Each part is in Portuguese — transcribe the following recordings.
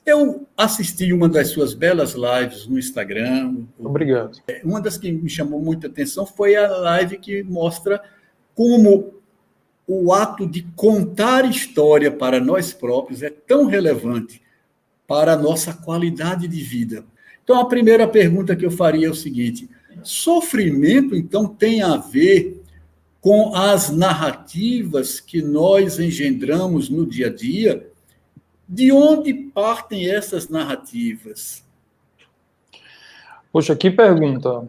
Eu assisti uma das suas belas lives no Instagram. Obrigado. Uma das que me chamou muita atenção foi a live que mostra como o ato de contar história para nós próprios é tão relevante para a nossa qualidade de vida. Então, a primeira pergunta que eu faria é o seguinte: sofrimento, então, tem a ver com as narrativas que nós engendramos no dia a dia? De onde partem essas narrativas? Poxa, que pergunta.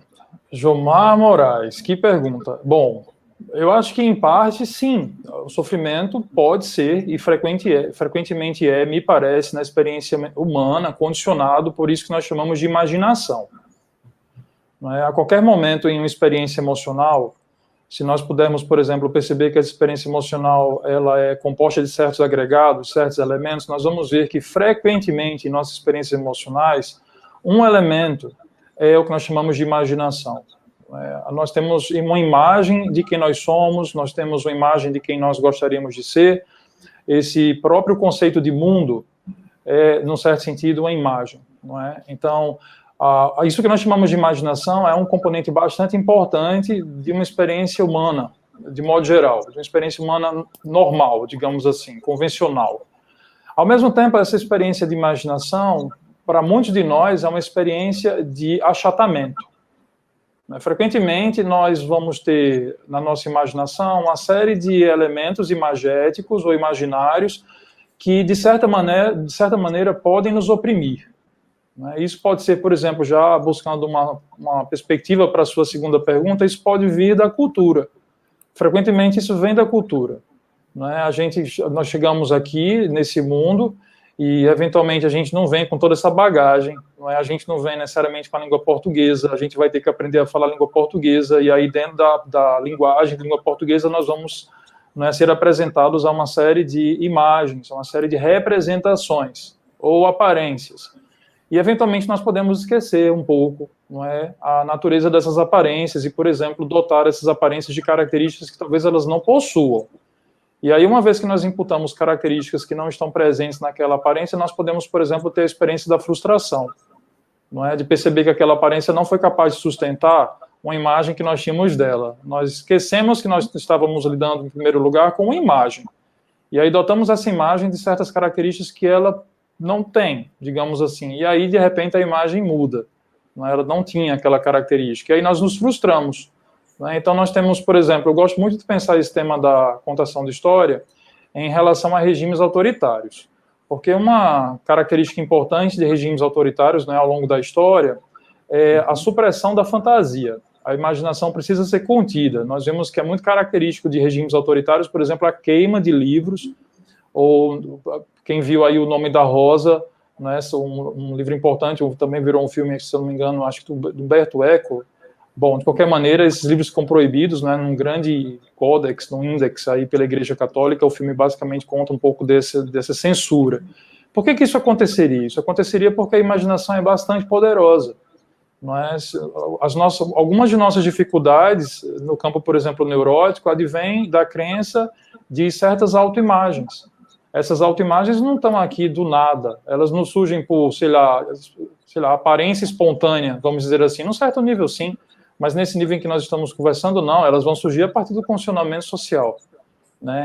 Jomar Moraes, que pergunta. Bom, eu acho que, em parte, sim, o sofrimento pode ser, e frequentemente é, me parece, na experiência humana, condicionado por isso que nós chamamos de imaginação. Não é? A qualquer momento em uma experiência emocional, se nós pudermos, por exemplo, perceber que a experiência emocional ela é composta de certos agregados, certos elementos, nós vamos ver que, frequentemente, em nossas experiências emocionais, um elemento é o que nós chamamos de imaginação. Nós temos uma imagem de quem nós somos, nós temos uma imagem de quem nós gostaríamos de ser. Esse próprio conceito de mundo é, num certo sentido, uma imagem. Não é? Então, isso que nós chamamos de imaginação é um componente bastante importante de uma experiência humana, de modo geral, de uma experiência humana normal, digamos assim, convencional. Ao mesmo tempo, essa experiência de imaginação, para muitos de nós, é uma experiência de achatamento. Frequentemente, nós vamos ter, na nossa imaginação, uma série de elementos imagéticos ou imaginários que, de certa maneira, podem nos oprimir. Isso pode ser, por exemplo, já buscando uma perspectiva para a sua segunda pergunta, isso pode vir da cultura. Frequentemente, isso vem da cultura. Nós chegamos aqui, nesse mundo, e, eventualmente, a gente não vem com toda essa bagagem, a gente não vem necessariamente com a língua portuguesa, a gente vai ter que aprender a falar a língua portuguesa, e aí, dentro da linguagem da língua portuguesa, nós vamos ser apresentados a uma série de imagens, a uma série de representações, ou aparências. E, eventualmente, nós podemos esquecer um pouco a natureza dessas aparências e, por exemplo, dotar essas aparências de características que talvez elas não possuam. E aí, uma vez que nós imputamos características que não estão presentes naquela aparência, nós podemos, por exemplo, ter a experiência da frustração, de perceber que aquela aparência não foi capaz de sustentar uma imagem que nós tínhamos dela. Nós esquecemos que nós estávamos lidando, em primeiro lugar, com uma imagem. E aí, dotamos essa imagem de certas características que ela não tem, digamos assim. E aí, de repente, a imagem muda. Ela não tinha aquela característica. E aí nós nos frustramos. Então, nós temos, por exemplo, eu gosto muito de pensar esse tema da contação de história em relação a regimes autoritários. Porque uma característica importante de regimes autoritários ao longo da história é a supressão da fantasia. A imaginação precisa ser contida. Nós vemos que é muito característico de regimes autoritários, por exemplo, a queima de livros, ou quem viu aí O Nome da Rosa, um livro importante, também virou um filme, se eu não me engano, acho que do Humberto Eco. Bom, de qualquer maneira, esses livros ficam proibidos, num grande códex, num índex aí pela Igreja Católica. O filme basicamente conta um pouco dessa censura. Por que isso aconteceria? Isso aconteceria porque a imaginação é bastante poderosa. Algumas de nossas dificuldades, no campo, por exemplo, neurótico, advêm da crença de certas autoimagens. Essas autoimagens não estão aqui do nada, elas não surgem por, sei lá, aparência espontânea, vamos dizer assim, num certo nível sim, mas nesse nível em que nós estamos conversando, não, elas vão surgir a partir do condicionamento social.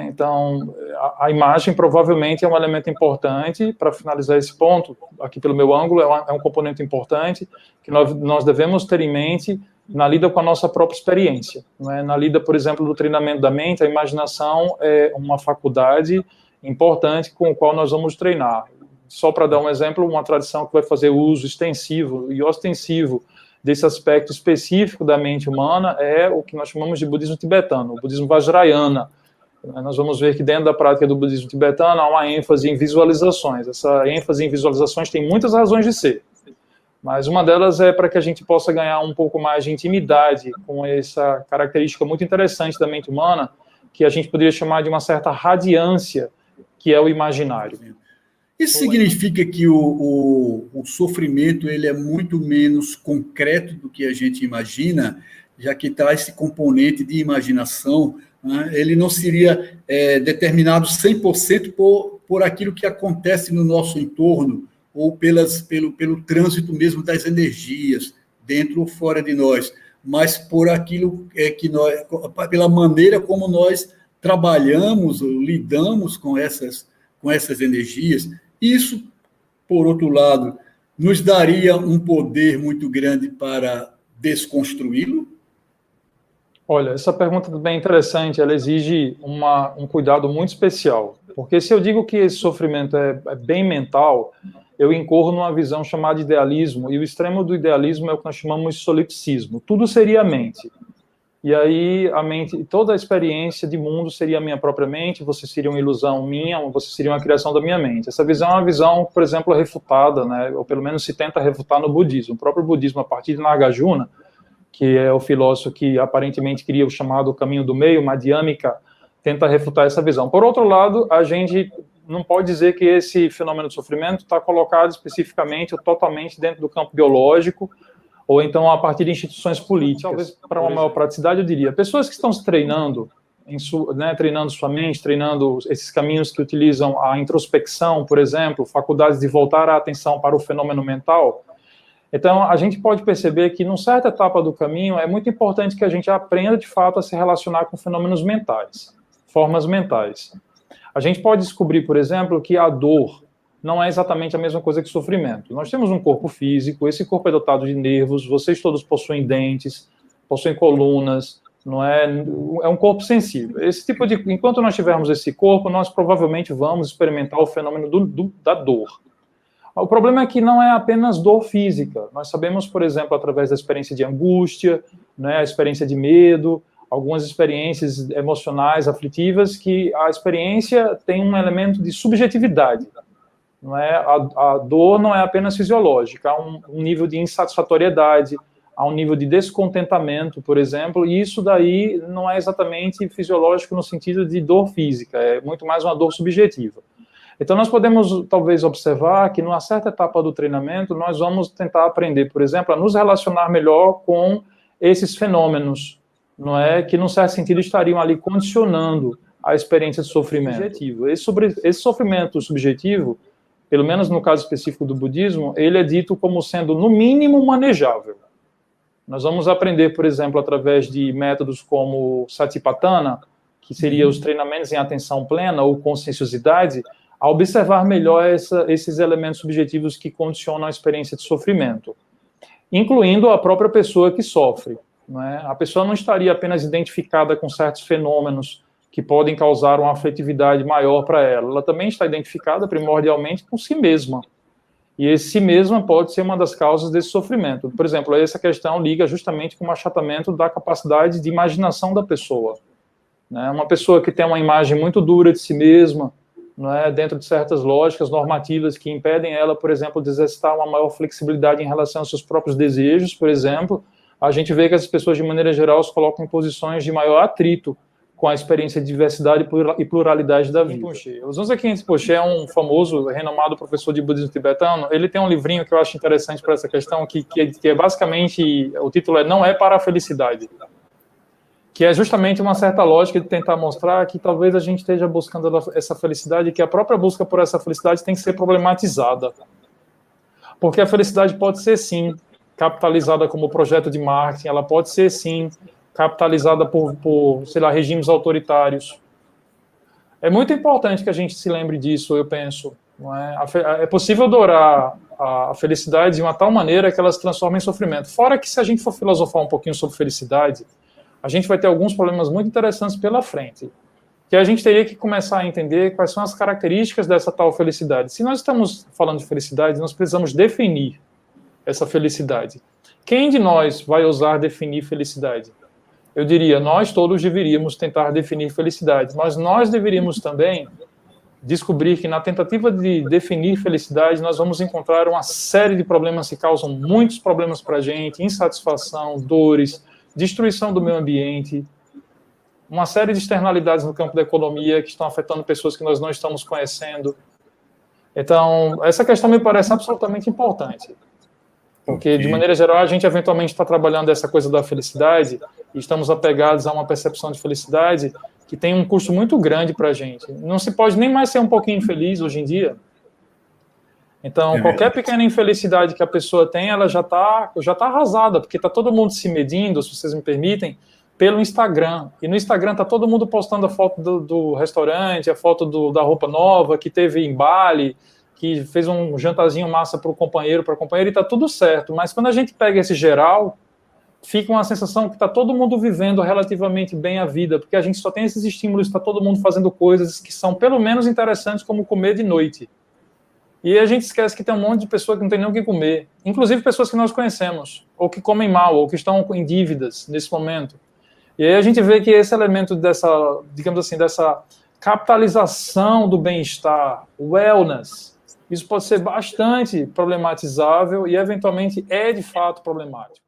Então, a imagem provavelmente é um elemento importante. Para finalizar esse ponto, aqui pelo meu ângulo, é um componente importante que nós devemos ter em mente na lida com a nossa própria experiência. Na lida, por exemplo, do treinamento da mente, a imaginação é uma faculdade importante com o qual nós vamos treinar. Só para dar um exemplo, uma tradição que vai fazer uso extensivo e ostensivo desse aspecto específico da mente humana é o que nós chamamos de budismo tibetano, o budismo vajrayana. Nós vamos ver que dentro da prática do budismo tibetano há uma ênfase em visualizações. Essa ênfase em visualizações tem muitas razões de ser, mas uma delas é para que a gente possa ganhar um pouco mais de intimidade com essa característica muito interessante da mente humana, que a gente poderia chamar de uma certa radiância, que é o imaginário. Isso significa que o sofrimento ele é muito menos concreto do que a gente imagina, já que está esse componente de imaginação, ele não seria determinado 100% por por aquilo que acontece no nosso entorno, ou pelo trânsito mesmo das energias, dentro ou fora de nós, mas por aquilo que nós, pela maneira como nós trabalhamos, ou lidamos com essas energias. Isso, por outro lado, nos daria um poder muito grande para desconstruí-lo? Olha, essa pergunta é bem interessante, ela exige um cuidado muito especial, porque se eu digo que esse sofrimento é bem mental, eu incorro numa visão chamada de idealismo, e o extremo do idealismo é o que nós chamamos de solipsismo. Tudo seria a mente. E aí a mente, toda a experiência de mundo seria a minha própria mente, você seria uma ilusão minha, você seria uma criação da minha mente. Essa visão é uma visão, por exemplo, refutada, né, ou pelo menos se tenta refutar no budismo. O próprio budismo, a partir de Nagarjuna, que é o filósofo que aparentemente cria o chamado caminho do meio, Madhyamika, tenta refutar essa visão. Por outro lado, a gente não pode dizer que esse fenômeno de sofrimento está colocado especificamente ou totalmente dentro do campo biológico, ou então a partir de instituições políticas. Talvez para uma maior praticidade, eu diria, pessoas que estão se treinando, treinando sua mente, treinando esses caminhos que utilizam a introspecção, por exemplo, faculdades de voltar a atenção para o fenômeno mental. Então, a gente pode perceber que, numa certa etapa do caminho, é muito importante que a gente aprenda, de fato, a se relacionar com fenômenos mentais, formas mentais. A gente pode descobrir, por exemplo, que a dor não é exatamente a mesma coisa que sofrimento. Nós temos um corpo físico, esse corpo é dotado de nervos, vocês todos possuem dentes, possuem colunas, não é? É um corpo sensível. Enquanto nós tivermos esse corpo, nós provavelmente vamos experimentar o fenômeno da dor. O problema é que não é apenas dor física. Nós sabemos, por exemplo, através da experiência de angústia, né, a experiência de medo, algumas experiências emocionais, aflitivas, que a experiência tem um elemento de subjetividade. Não é? A dor não é apenas fisiológica, há um nível de insatisfatoriedade, há um nível de descontentamento, por exemplo, e isso daí não é exatamente fisiológico no sentido de dor física, é muito mais uma dor subjetiva. Então, nós podemos, talvez, observar que, numa certa etapa do treinamento, nós vamos tentar aprender, por exemplo, a nos relacionar melhor com esses fenômenos, não é? Que, num certo sentido, estariam ali condicionando a experiência de sofrimento subjetivo. Esse sofrimento subjetivo, pelo menos no caso específico do budismo, ele é dito como sendo, no mínimo, manejável. Nós vamos aprender, por exemplo, através de métodos como Satipatthana, que seria os treinamentos em atenção plena ou conscienciosidade, a observar melhor esses elementos subjetivos que condicionam a experiência de sofrimento, incluindo a própria pessoa que sofre. Não é? A pessoa não estaria apenas identificada com certos fenômenos que podem causar uma afetividade maior para ela. Ela também está identificada primordialmente com si mesma. E esse si mesma pode ser uma das causas desse sofrimento. Por exemplo, essa questão liga justamente com o achatamento da capacidade de imaginação da pessoa. Né? Uma pessoa que tem uma imagem muito dura de si mesma, não é, dentro de certas lógicas normativas que impedem ela, por exemplo, de exercitar uma maior flexibilidade em relação aos seus próprios desejos, por exemplo, a gente vê que as pessoas, de maneira geral, se colocam em posições de maior atrito com a experiência de diversidade e pluralidade da vida. O Zunza Rinpoche é um famoso, renomado professor de budismo tibetano. Ele tem um livrinho que eu acho interessante para essa questão, que é basicamente, o título é Não é para a Felicidade, que é justamente uma certa lógica de tentar mostrar que talvez a gente esteja buscando essa felicidade, que a própria busca por essa felicidade tem que ser problematizada. Porque a felicidade pode ser, sim, capitalizada como projeto de marketing, ela pode ser, sim, capitalizada por, sei lá, regimes autoritários. É muito importante que a gente se lembre disso, eu penso. Não é? É possível adorar a felicidade de uma tal maneira que ela se transforma em sofrimento. Fora que, se a gente for filosofar um pouquinho sobre felicidade, a gente vai ter alguns problemas muito interessantes pela frente, que a gente teria que começar a entender quais são as características dessa tal felicidade. Se nós estamos falando de felicidade, nós precisamos definir essa felicidade. Quem de nós vai ousar definir felicidade? Eu diria, nós todos deveríamos tentar definir felicidade, mas nós deveríamos também descobrir que, na tentativa de definir felicidade, nós vamos encontrar uma série de problemas que causam muitos problemas para a gente, insatisfação, dores, destruição do meio ambiente, uma série de externalidades no campo da economia que estão afetando pessoas que nós não estamos conhecendo. Então, essa questão me parece absolutamente importante, porque, de maneira geral, a gente eventualmente está trabalhando essa coisa da felicidade e estamos apegados a uma percepção de felicidade que tem um custo muito grande para a gente. Não se pode nem mais ser um pouquinho infeliz hoje em dia. Então, qualquer pequena infelicidade que a pessoa tem, ela já tá arrasada, porque está todo mundo se medindo, se vocês me permitem, pelo Instagram. E no Instagram está todo mundo postando a foto do restaurante, a foto da roupa nova, que teve em Bali, que fez um jantarzinho massa para o companheiro, para a companheira, e está tudo certo. Mas quando a gente pega esse geral, fica uma sensação que está todo mundo vivendo relativamente bem a vida, porque a gente só tem esses estímulos, está todo mundo fazendo coisas que são pelo menos interessantes, como comer de noite. E a gente esquece que tem um monte de pessoas que não tem nem o que comer, inclusive pessoas que nós conhecemos, ou que comem mal, ou que estão em dívidas nesse momento. E aí a gente vê que esse elemento dessa, digamos assim, dessa capitalização do bem-estar, wellness, isso pode ser bastante problematizável e eventualmente é de fato problemático.